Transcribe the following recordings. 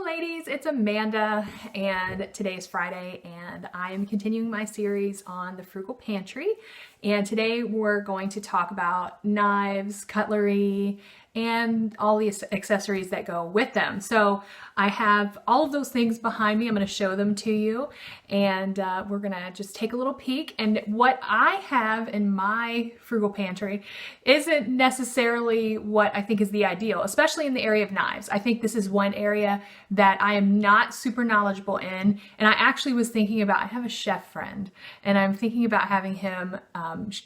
ladies, it's Amanda, and today is Friday, and I am continuing my series on the Frugal Pantry. And today we're going to talk about knives, cutlery, and all the accessories that go with them. So I have all of those things behind me. I'm going to show them to you, and we're going to just take a little peek. And what I have in my Frugal Pantry isn't necessarily what I think is the ideal, especially in the area of knives. I think this is one area that I am not super knowledgeable in, and I actually was thinking about, I have a chef friend, and I'm thinking about having him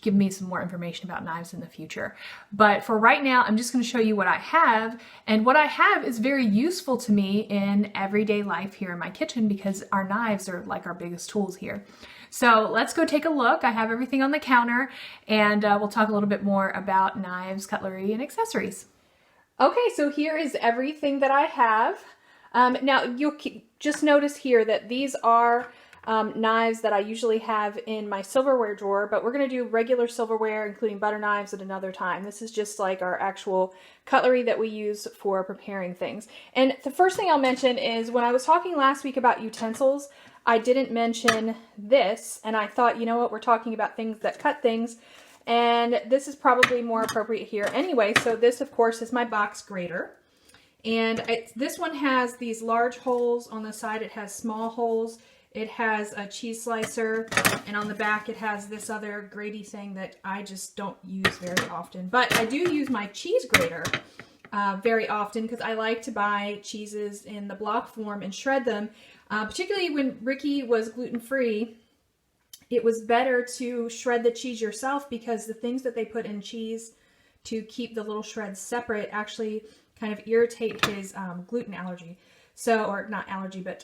give me some more information about knives in the future. But for right now, I'm just going to show you what I have, and what I have is very useful to me in everyday life here in my kitchen because our knives are like our biggest tools here. So let's go take a look. I have everything on the counter, and we'll talk a little bit more about knives, cutlery, and accessories. Okay, so here is everything that I have. Now you'll just notice here that these are knives that I usually have in my silverware drawer, but we're going to do regular silverware, including butter knives, at another time. This is just like our actual cutlery that we use for preparing things. And the first thing I'll mention is when I was talking last week about utensils, I didn't mention this, and I thought, you know what, we're talking about things that cut things, and this is probably more appropriate here anyway. So this, of course, is my box grater. And this one has these large holes on the side. It has small holes. It has a cheese slicer, and on the back it has this other graty thing that I just don't use very often. But I do use my cheese grater very often because I like to buy cheeses in the block form and shred them. Particularly when Ricky was gluten-free, it was better to shred the cheese yourself because the things that they put in cheese to keep the little shreds separate actually kind of irritate his gluten allergy. So, or not allergy, but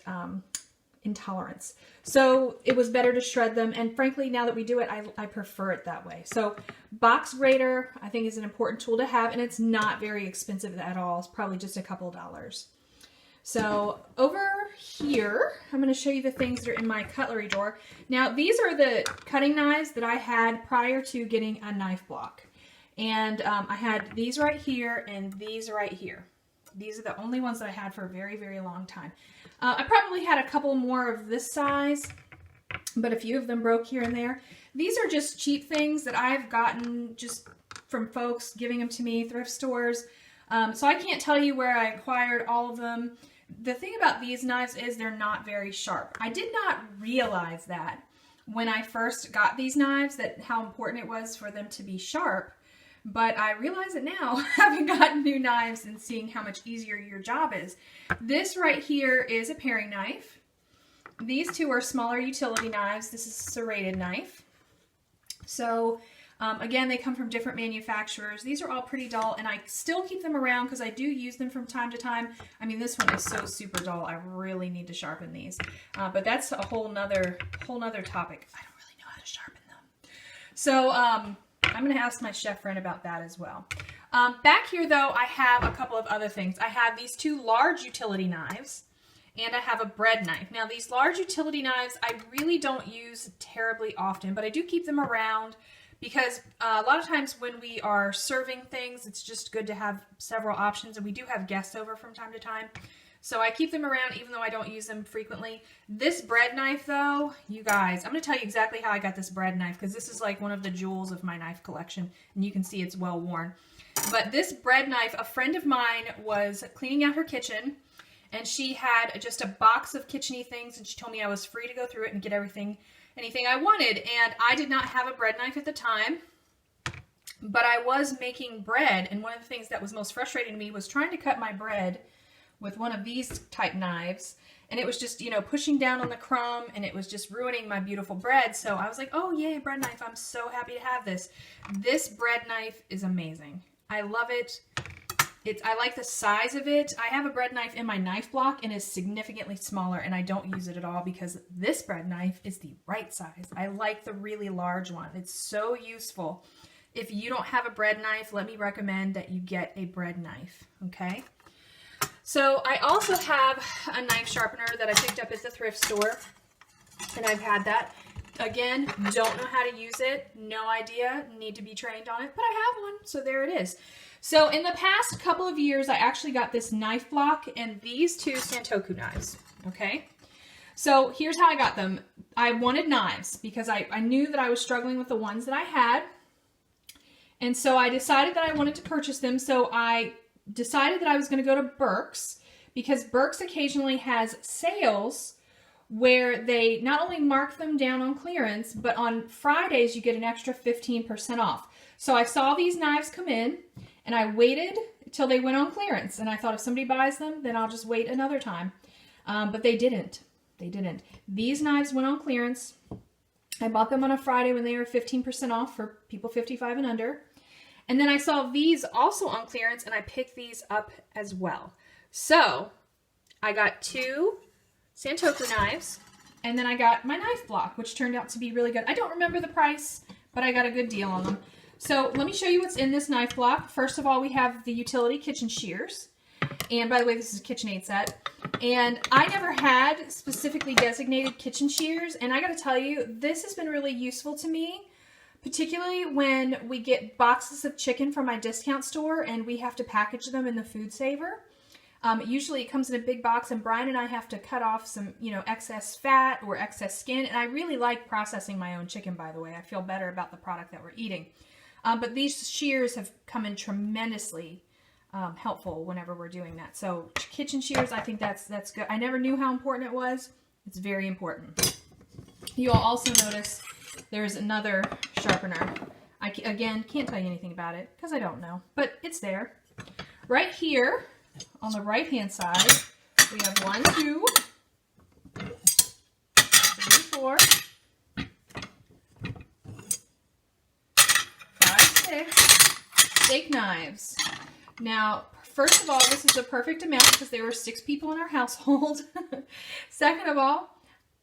intolerance. So it was better to shred them, and frankly, now that we do it, I prefer it that way. So box grater, I think, is an important tool to have, and it's not very expensive at all. It's probably just a couple dollars. So over here, I'm going to show you the things that are in my cutlery drawer. Now, these are the cutting knives that I had prior to getting a knife block. And I had these right here and these right here. These are the only ones that I had for a very, very long time. I probably had a couple more of this size, but a few of them broke here and there. These are just cheap things that I've gotten just from folks giving them to me, thrift stores. So I can't tell you where I acquired all of them. The thing about these knives is they're not very sharp. I did not realize that when I first got these knives, that how important it was for them to be sharp. But I realize it now, having gotten new knives and seeing how much easier your job is. This right here is a paring knife. These two are smaller utility knives. This is a serrated knife. So again, they come from different manufacturers. These are all pretty dull, and I still keep them around because I do use them from time to time. I mean, this one is so super dull. I really need to sharpen these. But that's a whole nother topic. I don't really know how to sharpen them. So I'm going to ask my chef friend about that as well. Back here, though, I have a couple of other things. I have these two large utility knives, and I have a bread knife. Now, these large utility knives, I really don't use terribly often, but I do keep them around because a lot of times when we are serving things, it's just good to have several options, and we do have guests over from time to time. So I keep them around even though I don't use them frequently. This bread knife, though, you guys, I'm going to tell you exactly how I got this bread knife because this is like one of the jewels of my knife collection, and you can see it's well worn. But this bread knife, a friend of mine was cleaning out her kitchen, and she had just a box of kitchen-y things, and she told me I was free to go through it and get anything I wanted. And I did not have a bread knife at the time, but I was making bread, and one of the things that was most frustrating to me was trying to cut my bread with one of these type knives, and it was just, you know, pushing down on the crumb, and it was just ruining my beautiful bread. So I was like, oh yay, bread knife, I'm so happy to have this. This bread knife is amazing. I love it. I like the size of it. I have a bread knife in my knife block and it's significantly smaller, and I don't use it at all because this bread knife is the right size. I like the really large one. It's so useful. If you don't have a bread knife, let me recommend that you get a bread knife, okay? So I also have a knife sharpener that I picked up at the thrift store, and I've had that. Again, don't know how to use it, no idea, need to be trained on it, but I have one, so there it is. So in the past couple of years, I actually got this knife block and these two Santoku knives, okay? So here's how I got them. I wanted knives because I knew that I was struggling with the ones that I had. And so I decided that I wanted to purchase them. So I decided that I was going to go to Burke's because Burke's occasionally has sales where they not only mark them down on clearance, but on Fridays you get an extra 15% off. So I saw these knives come in and I waited till they went on clearance. And I thought if somebody buys them, then I'll just wait another time. But they didn't. They didn't. These knives went on clearance. I bought them on a Friday when they were 15% off for people 55 and under. And then I saw these also on clearance and I picked these up as well. So I got two Santoku knives and then I got my knife block, which turned out to be really good. I don't remember the price, but I got a good deal on them. So let me show you what's in this knife block. First of all, we have the utility kitchen shears. And by the way, this is a KitchenAid set. And I never had specifically designated kitchen shears. And I got to tell you, this has been really useful to me, particularly when we get boxes of chicken from my discount store and we have to package them in the food saver. Usually it comes in a big box and Brian and I have to cut off some, excess fat or excess skin. And I really like processing my own chicken, by the way. I feel better about the product that we're eating. But these shears have come in tremendously helpful whenever we're doing that. So kitchen shears, I think that's good. I never knew how important it was. It's very important. You'll also notice there's another sharpener. Again, can't tell you anything about it because I don't know, but it's there. Right here on the right hand side, we have 1, 2, 3, 4, 5, 6 steak knives. Now, first of all, this is the perfect amount because there were 6 people in our household. Second of all,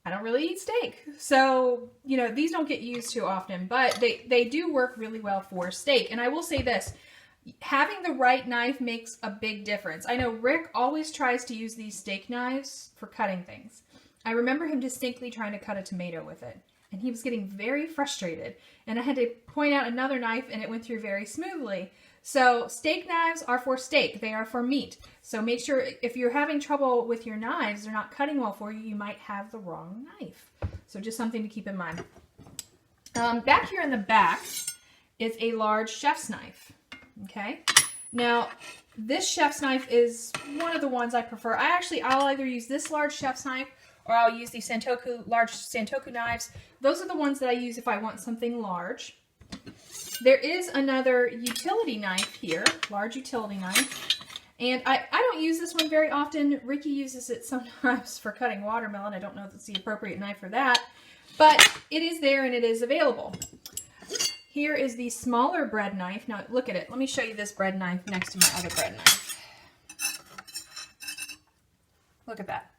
I don't really eat steak. So, these don't get used too often, but they do work really well for steak. And I will say this, having the right knife makes a big difference. I know Rick always tries to use these steak knives for cutting things. I remember him distinctly trying to cut a tomato with it, and he was getting very frustrated. And I had to point out another knife, and it went through very smoothly. So steak knives are for steak. They are for meat. So make sure if you're having trouble with your knives, they're not cutting well for you, you might have the wrong knife. So just something to keep in mind. Back here in the back is a large chef's knife. Okay. Now, this chef's knife is one of the ones I prefer. I'll either use this large chef's knife or I'll use the large Santoku knives. Those are the ones that I use if I want something large. There is another utility knife here, large utility knife. And I don't use this one very often. Ricky uses it sometimes for cutting watermelon. I don't know if it's the appropriate knife for that, but it is there and it is available. Here is the smaller bread knife. Now look at it. Let me show you this bread knife next to my other bread knife. Look at that.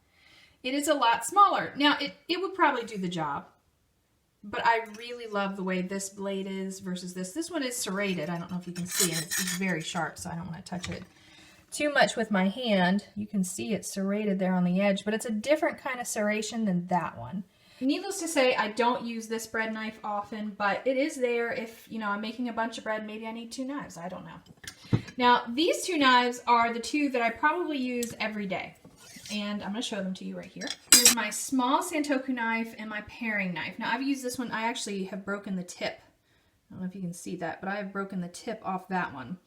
It is a lot smaller. Now it would probably do the job, but I really love the way this blade is versus this. This one is serrated. I don't know if you can see it. It's very sharp, so I don't want to touch it too much with my hand. You can see it's serrated there on the edge, but it's a different kind of serration than that one. Needless to say, I don't use this bread knife often, but it is there if, I'm making a bunch of bread. Maybe I need 2 knives. I don't know. Now, these 2 knives are the 2 that I probably use every day. And I'm going to show them to you right here. Here's my small Santoku knife and my paring knife. Now, I've used this one. I actually have broken the tip. I don't know if you can see that, but I have broken the tip off that one.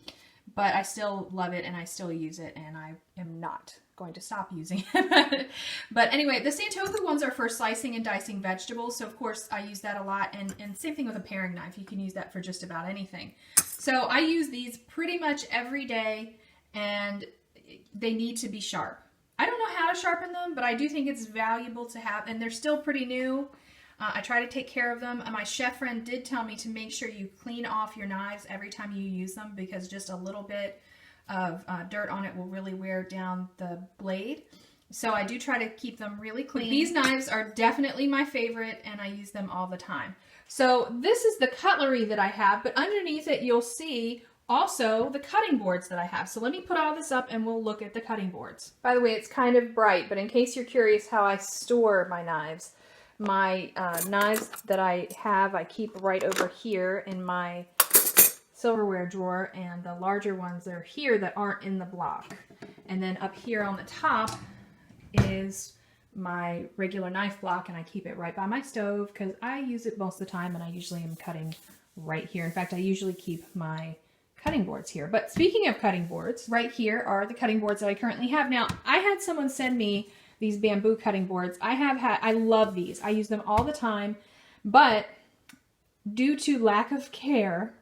But I still love it and I still use it, and I am not going to stop using it. But anyway, the Santoku ones are for slicing and dicing vegetables. So of course I use that a lot, and same thing with a paring knife. You can use that for just about anything. So I use these pretty much every day, and they need to be sharp. I don't know how to sharpen them, but I do think it's valuable to have, and they're still pretty new. I try to take care of them. My chef friend did tell me to make sure you clean off your knives every time you use them, because just a little bit of dirt on it will really wear down the blade. So I do try to keep them really clean. These knives are definitely my favorite, and I use them all the time. So this is the cutlery that I have, but underneath it you'll see also the cutting boards that I have. So let me put all this up and we'll look at the cutting boards. By the way, it's kind of bright, but in case you're curious how I store my knives, my knives that I have, I keep right over here in my silverware drawer, and the larger ones are here that aren't in the block. And then up here on the top is my regular knife block, and I keep it right by my stove because I use it most of the time, and I usually am cutting right here. In fact, I usually keep my cutting boards here. But speaking of cutting boards, right here are the cutting boards that I currently have. Now, I had someone send me these bamboo cutting boards. I love these. I use them all the time, but due to lack of care,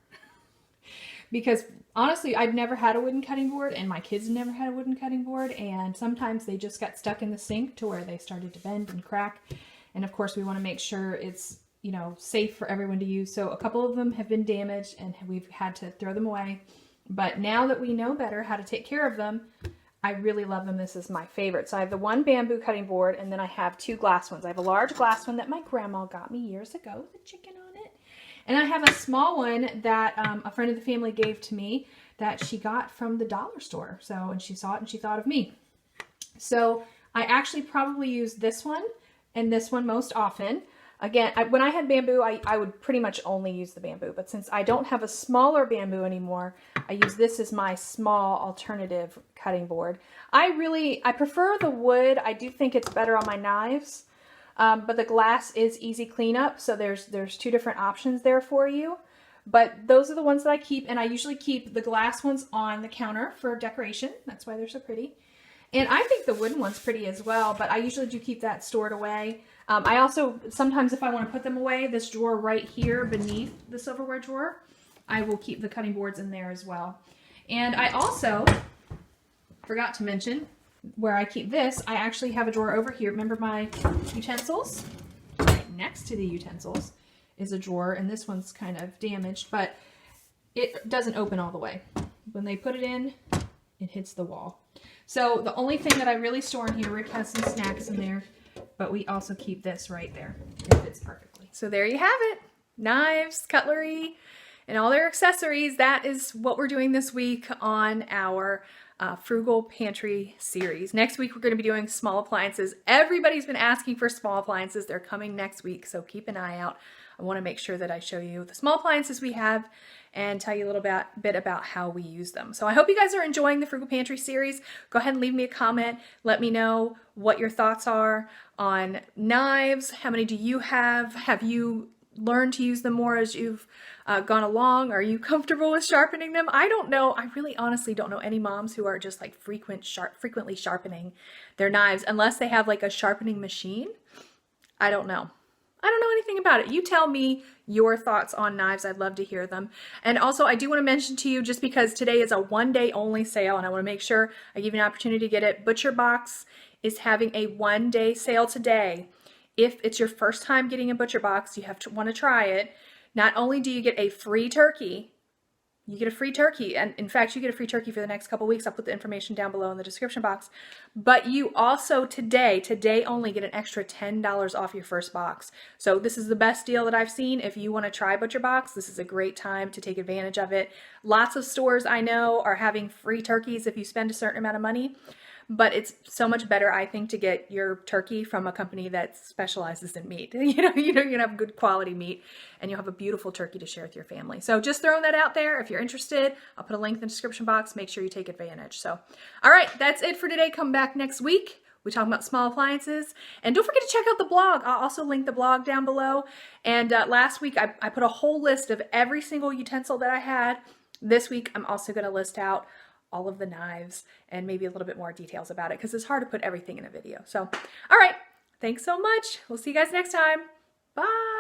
because honestly, I've never had a wooden cutting board, and my kids never had a wooden cutting board, and sometimes they just got stuck in the sink to where they started to bend and crack. And of course, we want to make sure it's, you know, safe for everyone to use. So a couple of them have been damaged and we've had to throw them away. But now that we know better how to take care of them, I really love them. This is my favorite. So I have the one bamboo cutting board, and then I have two glass ones. I have a large glass one that my grandma got me years ago with a chicken on it. And I have a small one that a friend of the family gave to me that she got from the dollar store. So, and she saw it and she thought of me. So I actually probably use this one and this one most often. Again, when I had bamboo, I would pretty much only use the bamboo. But since I don't have a smaller bamboo anymore, I use this as my small alternative cutting board. I prefer the wood. I do think it's better on my knives. But the glass is easy cleanup. So there's two different options there for you. But those are the ones that I keep. And I usually keep the glass ones on the counter for decoration. That's why they're so pretty. And I think the wooden one's pretty as well, but I usually do keep that stored away. I also, sometimes if I want to put them away, this drawer right here beneath the silverware drawer, I will keep the cutting boards in there as well. And I also forgot to mention where I keep this, I actually have a drawer over here. Remember my utensils? Right next to the utensils is a drawer, and this one's kind of damaged, but it doesn't open all the way. When they put it in, it hits the wall. So the only thing that I really store in here, Rick has some snacks in there, but we also keep this right there. It fits perfectly. So there you have it. Knives, cutlery, and all their accessories. That is what we're doing this week on our Frugal Pantry series. Next week, we're going to be doing small appliances. Everybody's been asking for small appliances. They're coming next week, so keep an eye out. I want to make sure that I show you the small appliances we have and tell you a little bit about how we use them. So I hope you guys are enjoying the Frugal Pantry series. Go ahead and leave me a comment. Let me know what your thoughts are on knives. How many do you have? Have you learned to use them more as you've gone along? Are you comfortable with sharpening them? I don't know. I really honestly don't know any moms who are just like frequently sharpening their knives unless they have like a sharpening machine. I don't know. I don't know anything about it. You tell me your thoughts on knives. I'd love to hear them. And also, I do want to mention to you, just because today is a one-day only sale, and I want to make sure I give you an opportunity to get it, ButcherBox is having a one-day sale today. If it's your first time getting a ButcherBox, you want to try it. Not only do you get a free turkey, you get a free turkey. And in fact, you get a free turkey for the next couple weeks. I'll put the information down below in the description box. But you also today only get an extra $10 off your first box. So this is the best deal that I've seen. If you want to try ButcherBox, this is a great time to take advantage of it. Lots of stores I know are having free turkeys if you spend a certain amount of money. But it's so much better, I think, to get your turkey from a company that specializes in meat. You're gonna have good quality meat, and you'll have a beautiful turkey to share with your family. So just throwing that out there. If you're interested, I'll put a link in the description box. Make sure you take advantage. So, all right, that's it for today. Come back next week. We talk about small appliances. And don't forget to check out the blog. I'll also link the blog down below. And last week, I put a whole list of every single utensil that I had. This week, I'm also going to list out all of the knives and maybe a little bit more details about it because it's hard to put everything in a video. So, all right. Thanks so much. We'll see you guys next time. Bye.